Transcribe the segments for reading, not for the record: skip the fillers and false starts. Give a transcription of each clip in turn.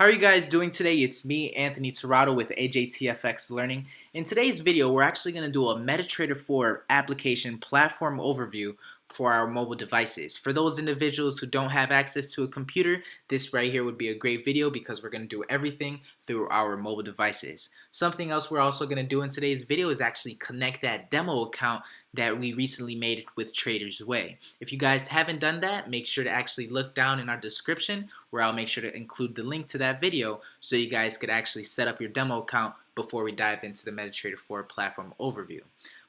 How are you guys doing today? It's me, Anthony Tirado with AJT FX Learning. In today's video, we're actually going to do a MetaTrader 4 application platform overview for our mobile devices. For those individuals who don't have access to a computer, this right here would be a great video because we're going to do everything through our mobile devices. Something else we're also going to do in today's video is actually connect that demo account that we recently made with Trader's Way. If you guys haven't done that, make sure to actually look down in our description where I'll make sure to include the link to that video so you guys could actually set up your demo account before we dive into the MetaTrader 4 platform overview.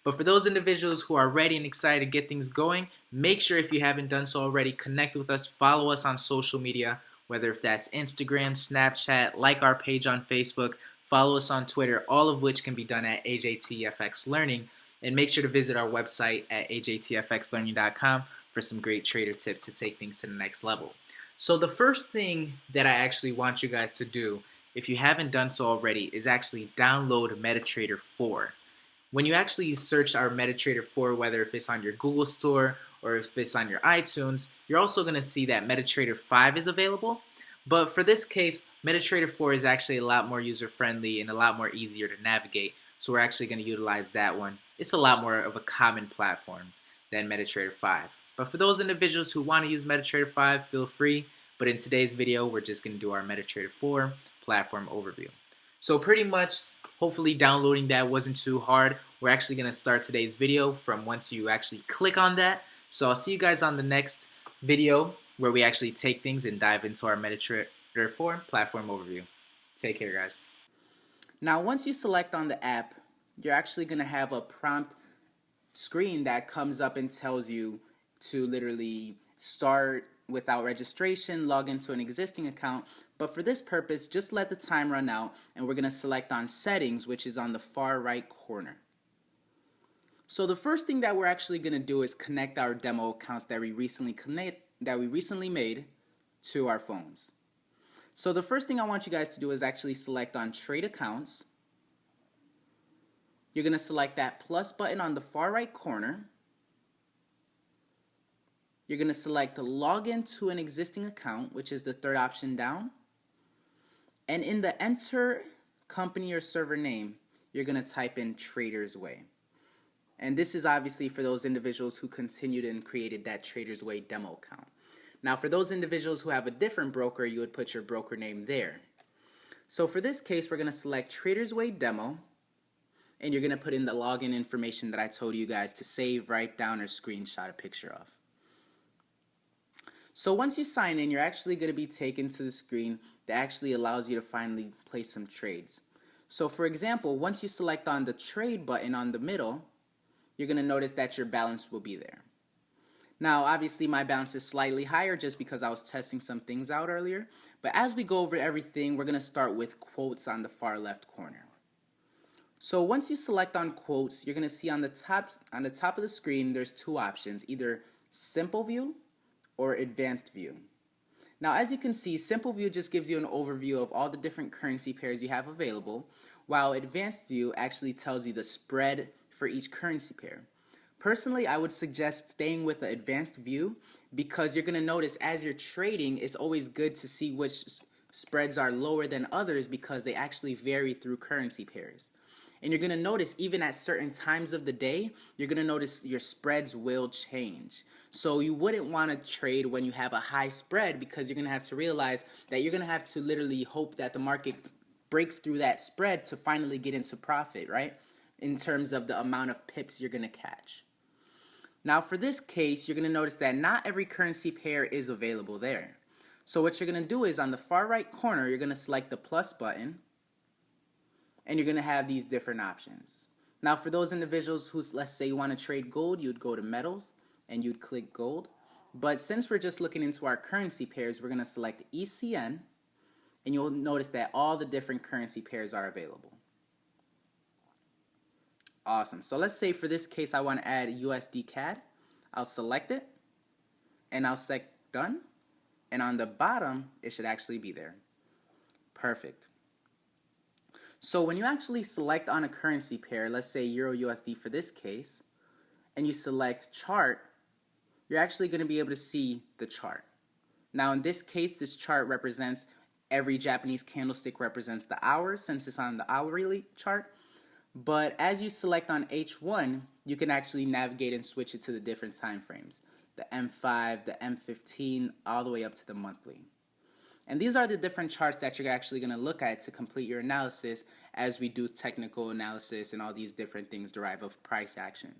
But for those individuals who are ready and excited to get things going, make sure if you haven't done so already, connect with us, follow us on social media, whether if that's Instagram, Snapchat, like our page on Facebook, follow us on Twitter, all of which can be done at AJT FX Learning. And make sure to visit our website at ajtfxlearning.com for some great trader tips to take things to the next level. So the first thing that I actually want you guys to do, if you haven't done so already, is actually download MetaTrader 4. When you actually search our MetaTrader 4, whether if it's on your Google Store or if it's on your iTunes, you're also going to see that MetaTrader 5 is available. But for this case, MetaTrader 4 is actually a lot more user-friendly and a lot more easier to navigate. So we're actually going to utilize that one. It's a lot more of a common platform than MetaTrader 5. But for those individuals who want to use MetaTrader 5, feel free. But in today's video, we're just going to do our MetaTrader 4 platform overview. So pretty much, hopefully downloading that wasn't too hard. We're actually going to start today's video from once you actually click on that. So I'll see you guys on the next video where we actually take things and dive into our MetaTrader 4 platform overview. Take care, guys. Now, once you select on the app, you're actually going to have a prompt screen that comes up and tells you to literally start without registration, log into an existing account. But for this purpose, just let the time run out, and we're going to select on settings, which is on the far right corner. So the first thing that we're actually going to do is connect our demo accounts that we recently made to our phones. So the first thing I want you guys to do is actually select on Trade Accounts. You're going to select that plus button on the far right corner. You're going to select Log into an existing account, which is the third option down. And in the Enter Company or Server name, you're going to type in Trader's Way. And this is obviously for those individuals who continued and created that Trader's Way demo account. Now, for those individuals who have a different broker, you would put your broker name there. So for this case, we're going to select Trader's Way Demo, and you're going to put in the login information that I told you guys to save, write down, or screenshot a picture of. So once you sign in, you're actually going to be taken to the screen that actually allows you to finally place some trades. So for example, once you select on the Trade button on the middle, you're going to notice that your balance will be there. Now, obviously, my balance is slightly higher just because I was testing some things out earlier. But as we go over everything, we're going to start with quotes on the far left corner. So once you select on quotes, you're going to see on the top of the screen, there's two options, either Simple View or Advanced View. Now, as you can see, Simple View just gives you an overview of all the different currency pairs you have available, while Advanced View actually tells you the spread for each currency pair. Personally, I would suggest staying with the Advanced View because you're going to notice as you're trading, it's always good to see which spreads are lower than others because they actually vary through currency pairs. And you're going to notice even at certain times of the day, you're going to notice your spreads will change. So you wouldn't want to trade when you have a high spread because you're going to have to realize that you're going to have to literally hope that the market breaks through that spread to finally get into profit, right? In terms of the amount of pips you're going to catch. Now for this case, you're going to notice that not every currency pair is available there. So what you're going to do is on the far right corner, you're going to select the plus button, and you're going to have these different options. Now for those individuals who, let's say you want to trade gold, you'd go to metals and you'd click gold. But since we're just looking into our currency pairs, we're going to select ECN, and you'll notice that all the different currency pairs are available. Awesome. So let's say for this case I want to add USD CAD. I'll select it and I'll select done. And on the bottom, it should actually be there. Perfect. So when you actually select on a currency pair, let's say Euro USD for this case, and you select chart, you're actually going to be able to see the chart. Now in this case, this chart represents every Japanese candlestick represents the hour since it's on the hourly chart. But as you select on H1, you can actually navigate and switch it to the different time frames. The M5, the M15, all the way up to the monthly. And these are the different charts that you're actually going to look at to complete your analysis as we do technical analysis and all these different things derive of price action.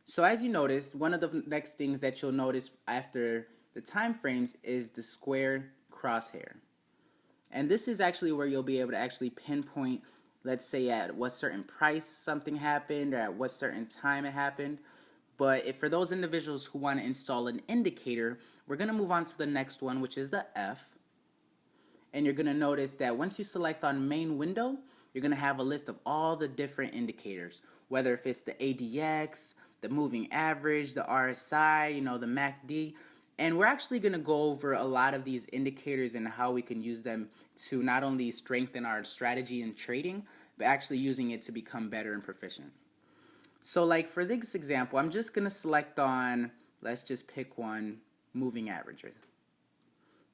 So as you notice, one of the next things that you'll notice after the time frames is the square crosshair. And this is actually where you'll be able to actually pinpoint, let's say, at what certain price something happened or at what certain time it happened. But if for those individuals who want to install an indicator, we're going to move on to the next one, which is the F. And you're going to notice that once you select on main window, you're going to have a list of all the different indicators, whether if it's the ADX, the moving average, the RSI, the MACD. And we're actually going to go over a lot of these indicators and how we can use them to not only strengthen our strategy in trading, but actually using it to become better and proficient. So like for this example, I'm just going to select on, let's just pick one, moving average.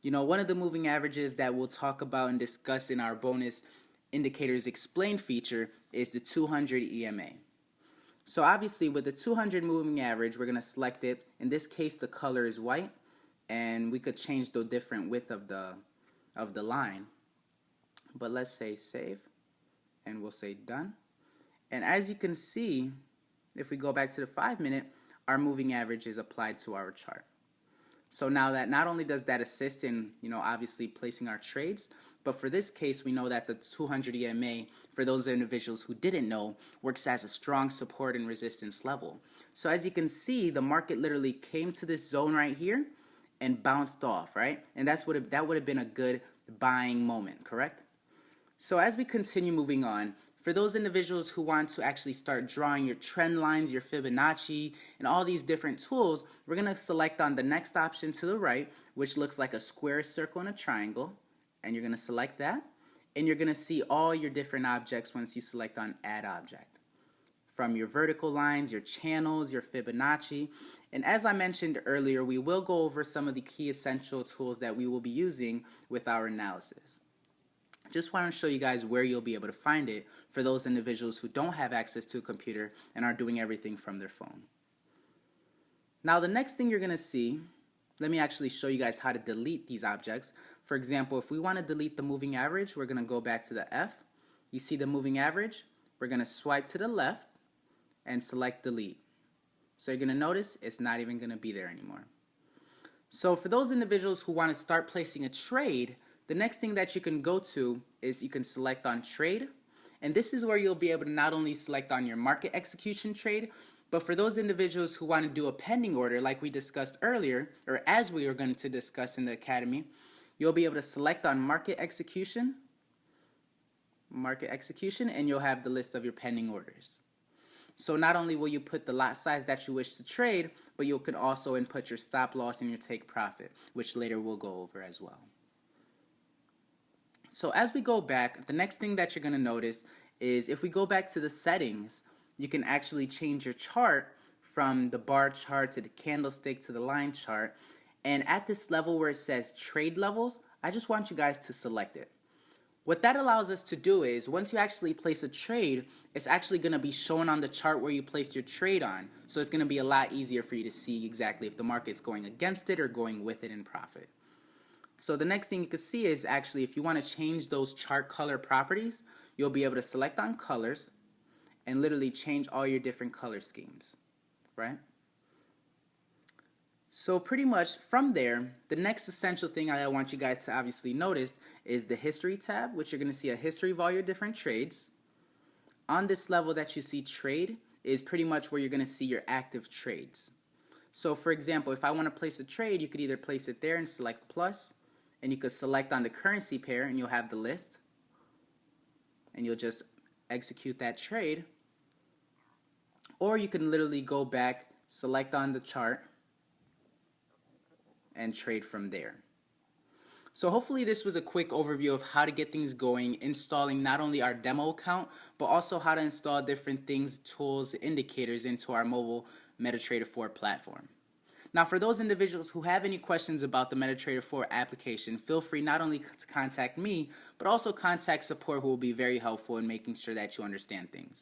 One of the moving averages that we'll talk about and discuss in our bonus indicators explained feature is the 200 EMA. So obviously with the 200 moving average, we're going to select it. In this case, the color is white, and we could change the different width of the line. But let's say save, and we'll say done. And as you can see, if we go back to the 5-minute, our moving average is applied to our chart. So now that not only does that assist in, obviously placing our trades, but for this case, we know that the 200 EMA, for those individuals who didn't know, works as a strong support and resistance level. So as you can see, the market literally came to this zone right here and bounced off, right? And that would have been a good buying moment, correct? So as we continue moving on, for those individuals who want to actually start drawing your trend lines, your Fibonacci, and all these different tools, we're going to select on the next option to the right, which looks like a square, circle, and a triangle. And you're going to select that. And you're going to see all your different objects once you select on Add Object. From your vertical lines, your channels, your Fibonacci. And as I mentioned earlier, we will go over some of the key essential tools that we will be using with our analysis. Just want to show you guys where you'll be able to find it for those individuals who don't have access to a computer and are doing everything from their phone. Now the next thing you're going to see, let me actually show you guys how to delete these objects. For example, if we want to delete the moving average, we're going to go back to the F. You see the moving average? We're going to swipe to the left and select delete. So you're going to notice it's not even going to be there anymore. So for those individuals who want to start placing a trade, the next thing that you can go to is you can select on trade. And this is where you'll be able to not only select on your market execution trade, but for those individuals who want to do a pending order like we discussed earlier, or as we are going to discuss in the academy, you'll be able to select on market execution, and you'll have the list of your pending orders. So not only will you put the lot size that you wish to trade, but you can also input your stop loss and your take profit, which later we'll go over as well. So as we go back, the next thing that you're going to notice is if we go back to the settings, you can actually change your chart from the bar chart to the candlestick to the line chart. And at this level where it says trade levels, I just want you guys to select it. What that allows us to do is once you actually place a trade, it's actually going to be shown on the chart where you placed your trade on. So it's going to be a lot easier for you to see exactly if the market's going against it or going with it in profit. So the next thing you can see is actually if you want to change those chart color properties, you'll be able to select on colors and literally change all your different color schemes, right? So pretty much from there, the next essential thing I want you guys to obviously notice is the history tab, which you're going to see a history of all your different trades. On this level that you see trade is pretty much where you're going to see your active trades. So for example, if I want to place a trade, you could either place it there and select plus, and you could select on the currency pair and you'll have the list. And you'll just execute that trade. Or you can literally go back, select on the chart, and trade from there. So hopefully this was a quick overview of how to get things going, installing not only our demo account, but also how to install different things, tools, indicators into our mobile MetaTrader 4 platform. Now, for those individuals who have any questions about the MetaTrader 4 application, feel free not only to contact me, but also contact support, who will be very helpful in making sure that you understand things.